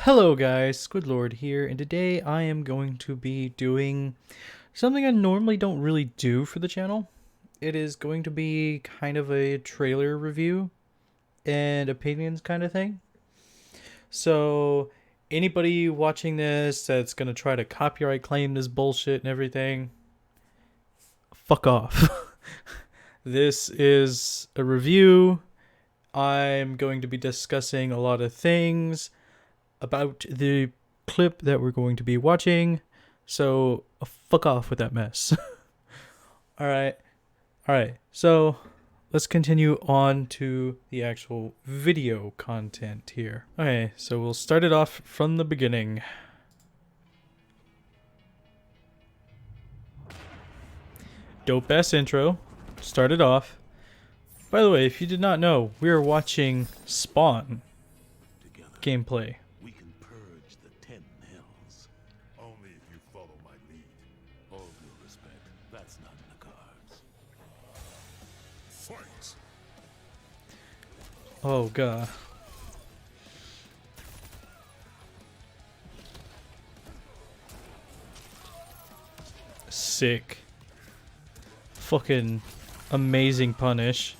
Hello guys, SquidLord here, and today I am going to be doing something I normally don't really do for the channel. It is going to be kind of a trailer review and opinions kind of thing. So anybody watching this that's going to try to copyright claim this bullshit and everything, fuck off. This is a review. I'm going to be discussing a lot of things about the clip that we're going to be watching, so fuck off with that mess. Alright, so let's continue on to the actual video content here. Okay, so we'll start it off from the beginning. Dope ass intro, started off. By the way, if you did not know, we are watching Spawn gameplay. Only if you follow my lead. All due respect, that's not in the cards. Fight! Oh god. Sick. Fucking amazing punish.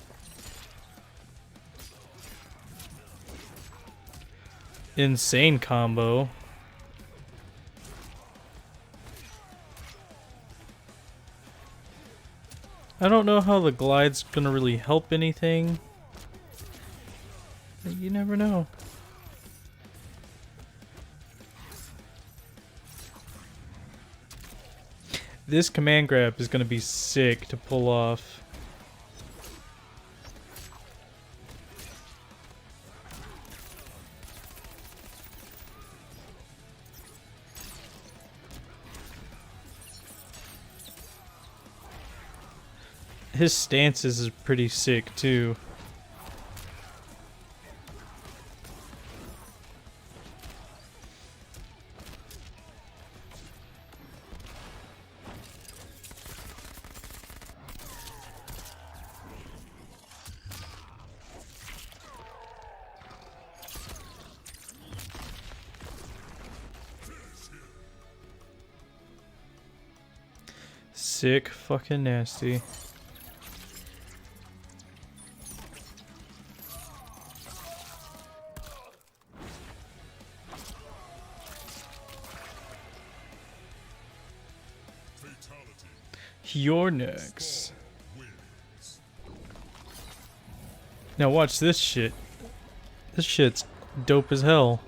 Insane combo. I don't know how the glide's gonna really help anything. But you never know. This command grab is gonna be sick to pull off. His stances is pretty sick too. Sick fucking nasty. You're next. Now watch this shit. This shit's dope as hell.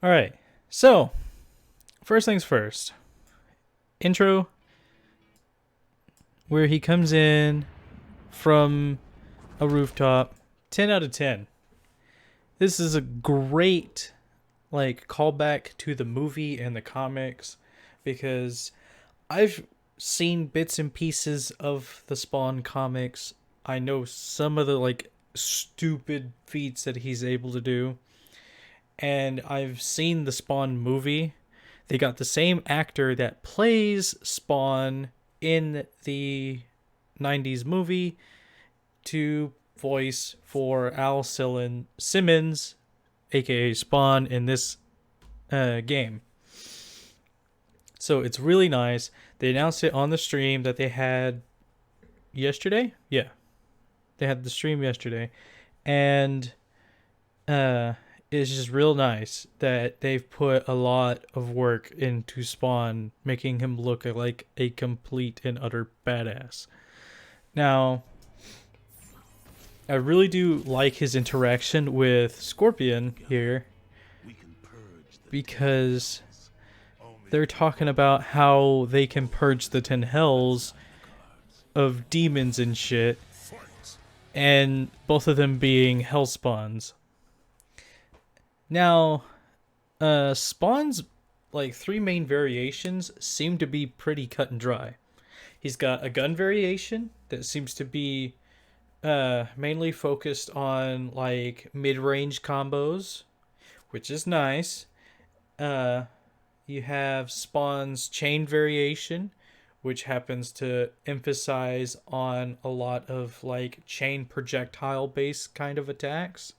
Alright, so first things first. Intro, where he comes in from a rooftop. 10 out of 10. This is a great callback to the movie and the comics, because I've seen bits and pieces of the Spawn comics. I know some of the stupid feats that he's able to do. And I've seen the Spawn movie. They got the same actor that plays Spawn in the 90s movie to voice for Al Simmons, aka Spawn, in this game. So it's really nice. They announced it on the stream that they had yesterday. Yeah, they had the stream yesterday, and it's just real nice that they've put a lot of work into Spawn, making him look like a complete and utter badass. Now, I really do like his interaction with Scorpion here, because they're talking about how they can purge the 10 hells of demons and shit, and both of them being hell spawns. Now, Spawn's three main variations seem to be pretty cut and dry. He's got a gun variation that seems to be mainly focused on mid-range combos, which is nice. You have Spawn's chain variation, which happens to emphasize on a lot of like chain projectile based kind of attacks.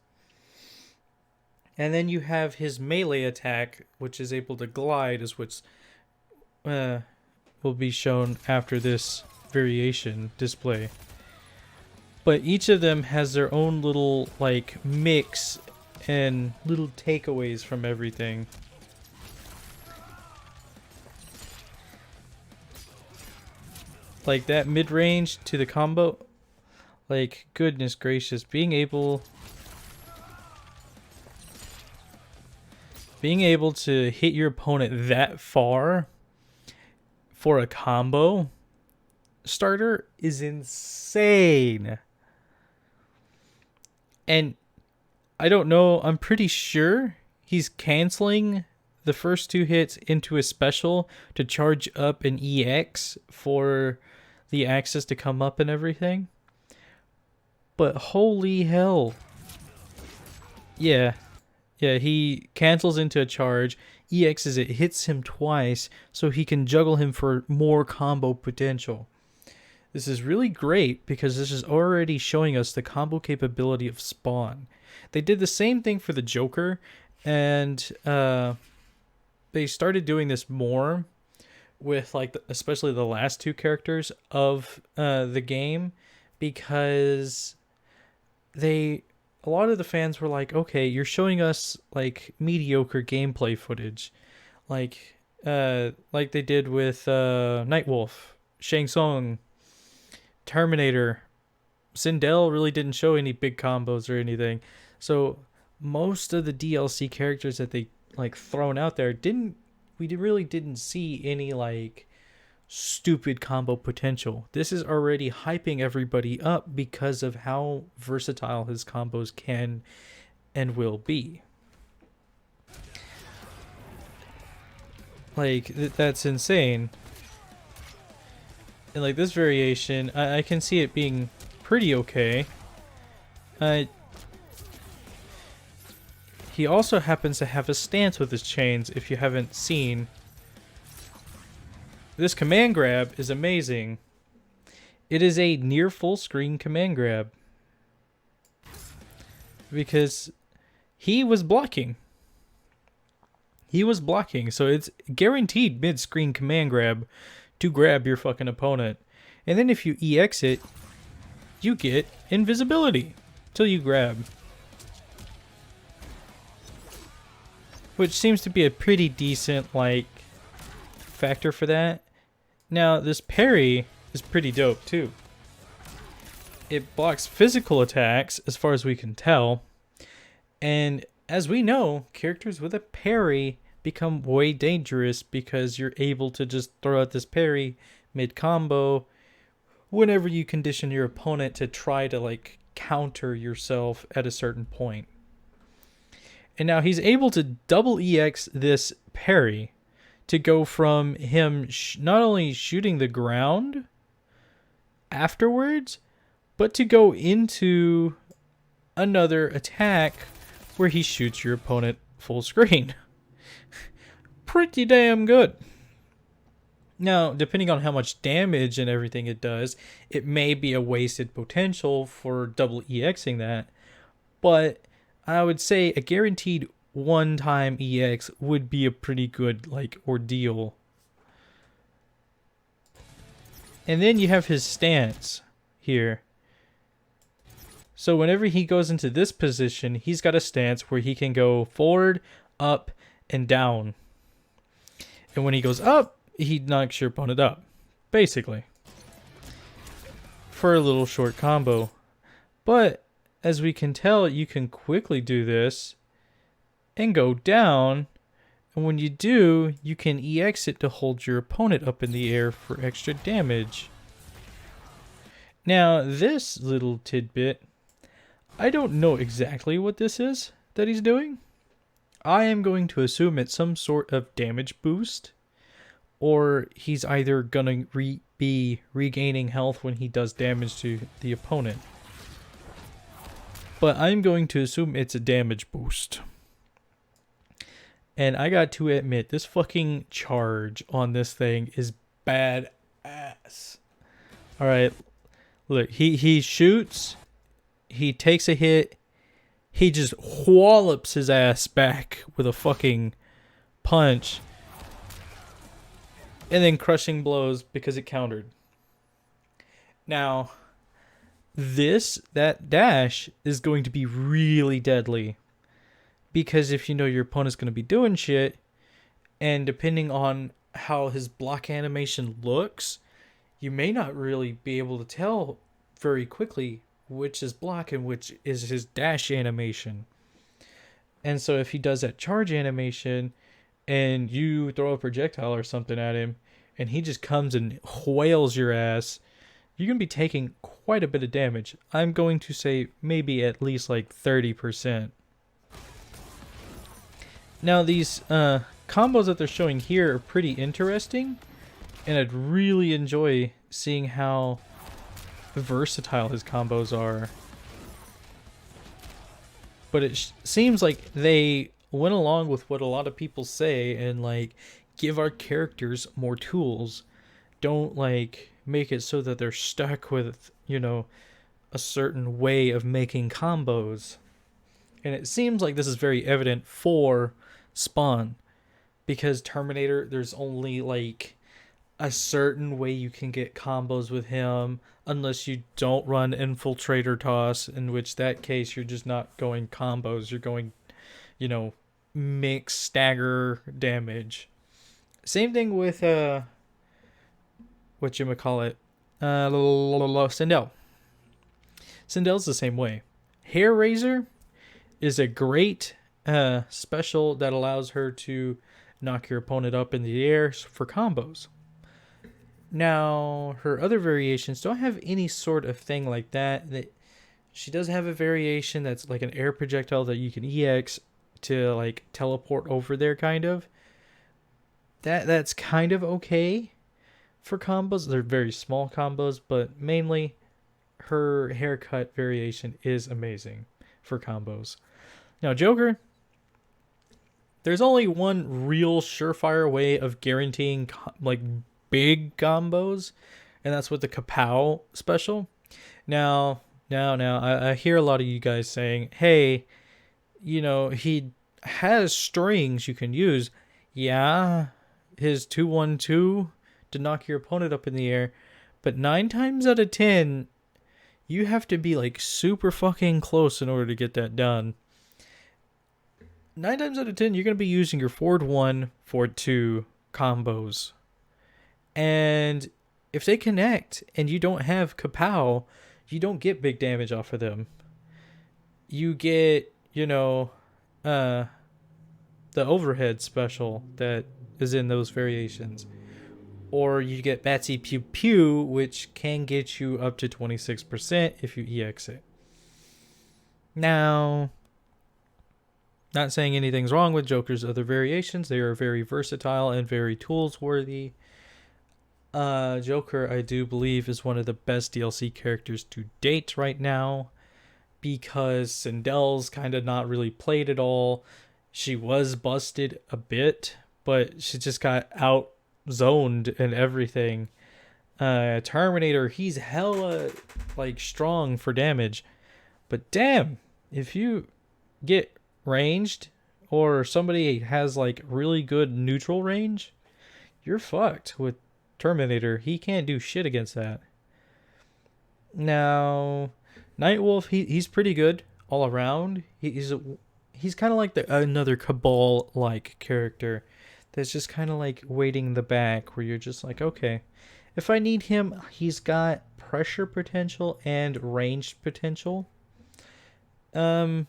And then you have his melee attack, which is able to glide, is what's will be shown after this variation display. But each of them has their own little like mix and little takeaways from everything. Like that mid-range to the combo, like goodness gracious, being able to hit your opponent that far for a combo starter is insane. And I don't know, I'm pretty sure he's canceling the first 2 hits into a special to charge up an EX for the axis to come up and everything. But holy hell. Yeah, he cancels into a charge, EXs it, hits him twice, so he can juggle him for more combo potential. This is really great because this is already showing us the combo capability of Spawn. They did the same thing for the Joker, and they started doing this more with like especially the last 2 characters of the game, because a lot of the fans were like, okay, you're showing us like mediocre gameplay footage, like they did with Nightwolf, Shang Tsung, Terminator. Sindel really didn't show any big combos or anything. So most of the DLC characters that they like thrown out there we really didn't see any like stupid combo potential. This is already hyping everybody up because of how versatile his combos can and will be. Like that's insane. And like this variation, I can see it being pretty okay. He also happens to have a stance with his chains, if you haven't seen. This command grab is amazing. It is a near full screen command grab. Because he was blocking. So it's guaranteed mid-screen command grab to grab your fucking opponent. And then if you EX it, you get invisibility till you grab. Which seems to be a pretty decent, like, factor for that. Now, this parry is pretty dope, too. It blocks physical attacks, as far as we can tell. And as we know, characters with a parry become way dangerous because you're able to just throw out this parry mid-combo whenever you condition your opponent to try to, like, counter yourself at a certain point. And now he's able to double EX this parry to go from him not only shooting the ground afterwards, but to go into another attack where he shoots your opponent full screen. Pretty damn good. Now, depending on how much damage and everything it does, it may be a wasted potential for double EXing that, but I would say a guaranteed one-time EX would be a pretty good, like, ordeal. And then you have his stance here. So whenever he goes into this position, he's got a stance where he can go forward, up, and down. And when he goes up, he knocks your opponent up, basically, for a little short combo. But as we can tell, you can quickly do this and go down, and when you do, you can EX it to hold your opponent up in the air for extra damage. Now, this little tidbit, I don't know exactly what this is that he's doing. I am going to assume it's some sort of damage boost, or he's either gonna be regaining health when he does damage to the opponent. But I'm going to assume it's a damage boost. And I got to admit, this fucking charge on this thing is badass. ass. All right, look, he shoots, he takes a hit, he just whallops his ass back with a fucking punch, and then crushing blows because it countered. Now, that dash is going to be really deadly because if you know your opponent's going to be doing shit, and depending on how his block animation looks, you may not really be able to tell very quickly which is block and which is his dash animation. And so if he does that charge animation and you throw a projectile or something at him and he just comes and whales your ass, you're going to be taking quite a bit of damage. I'm going to say maybe at least like 30%. Now these combos that they're showing here are pretty interesting, and I'd really enjoy seeing how versatile his combos are. But it seems like they went along with what a lot of people say and like give our characters more tools. Don't like make it so that they're stuck with, a certain way of making combos. And it seems like this is very evident for Spawn, because Terminator, there's only like a certain way you can get combos with him unless you don't run Infiltrator Toss, in which that case you're just not going combos, you're going, mix stagger damage. Same thing with whatchamacallit, Sindel. Sindel's the same way. Hair Razor is a great special that allows her to knock your opponent up in the air for combos. Now, her other variations don't have any sort of thing like that. She does have a variation that's like an air projectile that you can EX to like teleport over there, kind of. That's kind of okay for combos. They're very small combos, but mainly her haircut variation is amazing for combos. Now, Joker, there's only one real surefire way of guaranteeing like big combos, and that's with the Kapow special. Now, I hear a lot of you guys saying, hey, he has strings you can use. Yeah, his 2-1-2 to knock your opponent up in the air, but 9 times out of 10, you have to be like super fucking close in order to get that done. 9 times out of 10, you're going to be using your forward 1, forward 2 combos. And if they connect and you don't have Kapow, you don't get big damage off of them. You get, the overhead special that is in those variations. Or you get Batsy Pew Pew, which can get you up to 26% if you EX it. Now, not saying anything's wrong with Joker's other variations. They are very versatile and very tools worthy. Joker, I do believe, is one of the best DLC characters to date right now, because Sindel's kind of not really played at all. She was busted a bit, but she just got out zoned and everything. Terminator, he's hella like strong for damage, but damn, if you get ranged or somebody has like really good neutral range, you're fucked with Terminator. He can't do shit against that. Now, Nightwolf, he's pretty good all around. He's kind of like another Cabal like character that's just kind of like waiting in the back, where you're just like, okay, if I need him, he's got pressure potential and ranged potential. Shang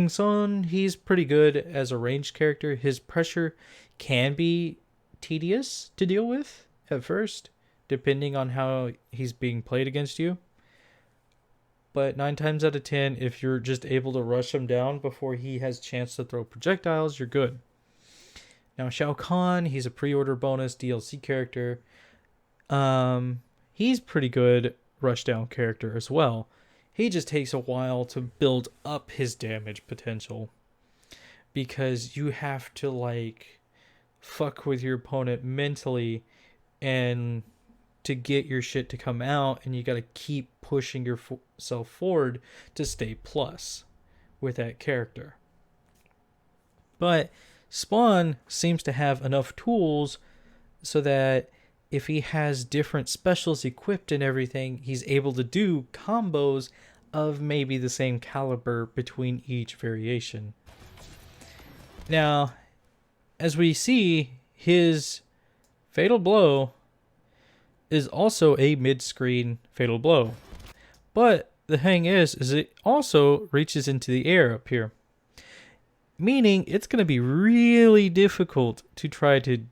Tsung, he's pretty good as a ranged character. His pressure can be tedious to deal with at first, depending on how he's being played against you. But 9 times out of 10, if you're just able to rush him down before he has a chance to throw projectiles, you're good. Now, Shao Kahn, he's a pre-order bonus DLC character. He's pretty good rushdown character as well. He just takes a while to build up his damage potential, because you have to like fuck with your opponent mentally and to get your shit to come out, and you got to keep pushing yourself forward to stay plus with that character. But Spawn seems to have enough tools so that if he has different specials equipped and everything, he's able to do combos of maybe the same caliber between each variation. Now, as we see, his Fatal Blow is also a mid-screen Fatal Blow. But the thing is it also reaches into the air up here. Meaning it's going to be really difficult to try to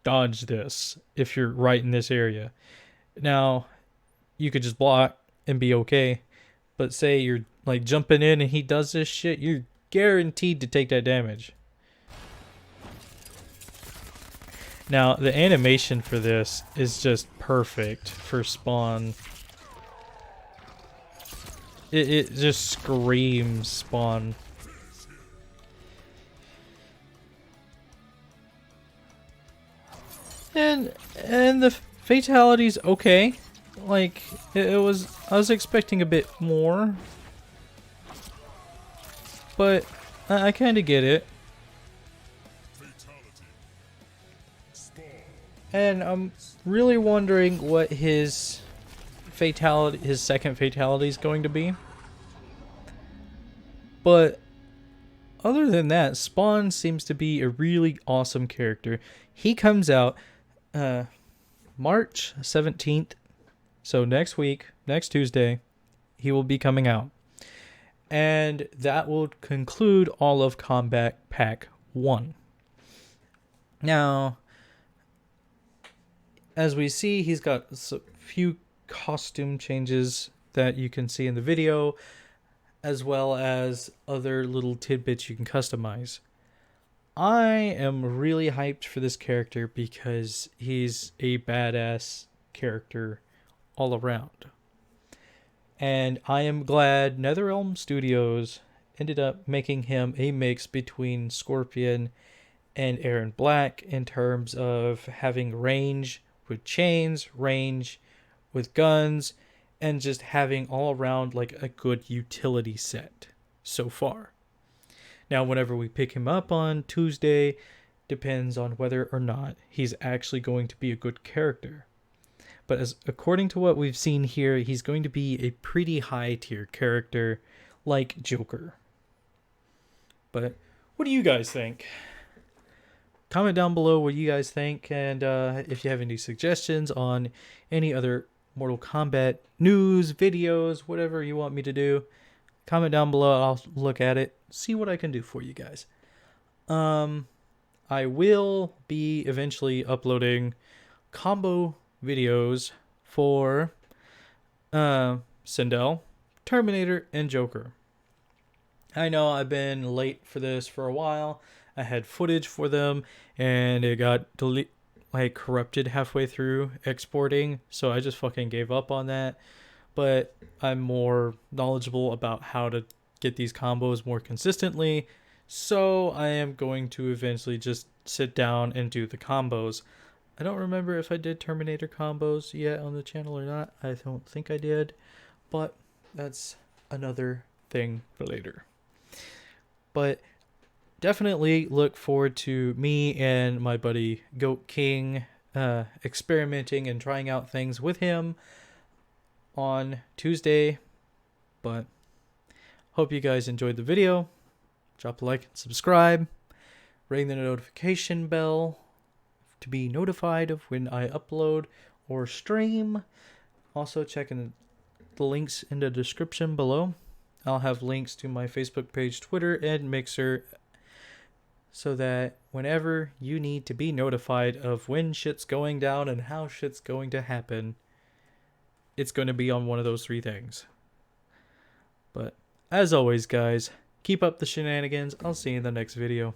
dodge this if you're right in this area. Now, you could just block and be okay. But say you're like jumping in and he does this shit, you're guaranteed to take that damage. Now, the animation for this is just perfect for Spawn. It just screams Spawn. And the fatality's okay. Like, it was, I was expecting a bit more. But I kind of get it. And I'm really wondering what his fatality, his second fatality is going to be. But other than that, Spawn seems to be a really awesome character. He comes out March 17th. So next week, next Tuesday, he will be coming out. And that will conclude all of Combat Pack 1. Now, as we see, he's got a few costume changes that you can see in the video, as well as other little tidbits you can customize. I am really hyped for this character because he's a badass character all around. And I am glad NetherRealm Studios ended up making him a mix between Scorpion and Aaron Black in terms of having range with chains, range with guns, and just having all around like a good utility set so far. Now, whenever we pick him up on Tuesday, depends on whether or not he's actually going to be a good character. But as according to what we've seen here, he's going to be a pretty high tier character like Joker. But what do you guys think? Comment down below what you guys think, and if you have any suggestions on any other Mortal Kombat news, videos, whatever you want me to do, comment down below. I'll look at it, see what I can do for you guys. I will be eventually uploading combo videos for Sindel, Terminator, and Joker. I know I've been late for this for a while. I had footage for them and it got corrupted halfway through exporting, so I just fucking gave up on that. But I'm more knowledgeable about how to get these combos more consistently, so I am going to eventually just sit down and do the combos. I don't remember if I did Terminator combos yet on the channel or not. I don't think I did, but that's another thing for later. But definitely look forward to me and my buddy Goat King experimenting and trying out things with him on Tuesday. But hope you guys enjoyed the video. Drop a like and subscribe. Ring the notification bell to be notified of when I upload or stream. Also check in the links in the description below. I'll have links to my Facebook page, Twitter, and Mixer, so that whenever you need to be notified of when shit's going down and how shit's going to happen, it's going to be on one of those three things. But as always, guys, keep up the shenanigans. I'll see you in the next video.